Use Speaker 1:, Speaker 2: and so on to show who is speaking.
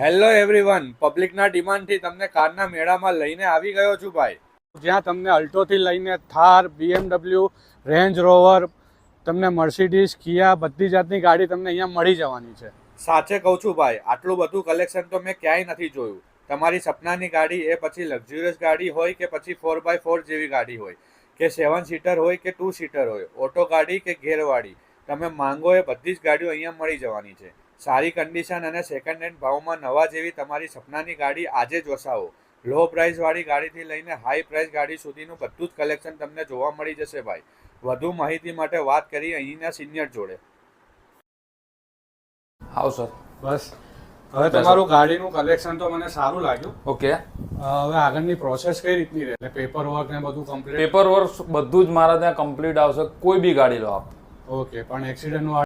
Speaker 1: Hello everyone, પબ્લિકના ડિમાન્ડથી તમને કારના મેળામાં લઈને આવી ગયો છું ભાઈ, જ્યાં તમને અલ્ટોથી લઈને થાર, BMW, રેન્જ રોવર, તમને મર્સિડીઝ, કિયા બધી જાતની ગાડી તમને અહીંયા મળી જવાની છે. સાચે કહું છું ભાઈ, આટલું બધું કલેક્શન તો મેં ક્યાંય નથી જોયું. તમારી સપનાની ગાડી, એ પછી લક્ઝુરિયસ ગાડી હોય કે પછી 4x4 જેવી ગાડી હોય કે 7 સીટર હોય કે 2 સીટર હોય, ઓટો ગાડી કે ગેરવાળી, તમે માંગો એ બધી જ ગાડીઓ અહીંયા મળી જવાની છે. સારી કન્ડિશન અને સેકન્ડ હેન્ડ ભાવમાં નવા જેવી તમારી સપનાની ગાડી આજે જ વસાવો. લો પ્રાઇસવાળી ગાડીથી લઈને હાઈ પ્રાઇસ ગાડી સુધીનું બધું જ કલેક્શન તમને જોવા મળી જશે ભાઈ. વધુ માહિતી માટે વાત કરી અહીંના સિનિયર જોડે.
Speaker 2: How sir.
Speaker 1: બસ હવે તમારું ગાડીનું કલેક્શન તો મને સારું લાગ્યું.
Speaker 2: ઓકે.
Speaker 1: હવે આગળની પ્રોસેસ કઈ રીતની રહે? પેપર વર્ક ને બધું કમ્પ્લીટ?
Speaker 2: પેપર વર્ક બધું જ મારા ત્યાં કમ્પ્લીટ આવશે, કોઈ બી ગાડી લો આપ.
Speaker 1: ઓકે, પણ એક્સિડન્ટનું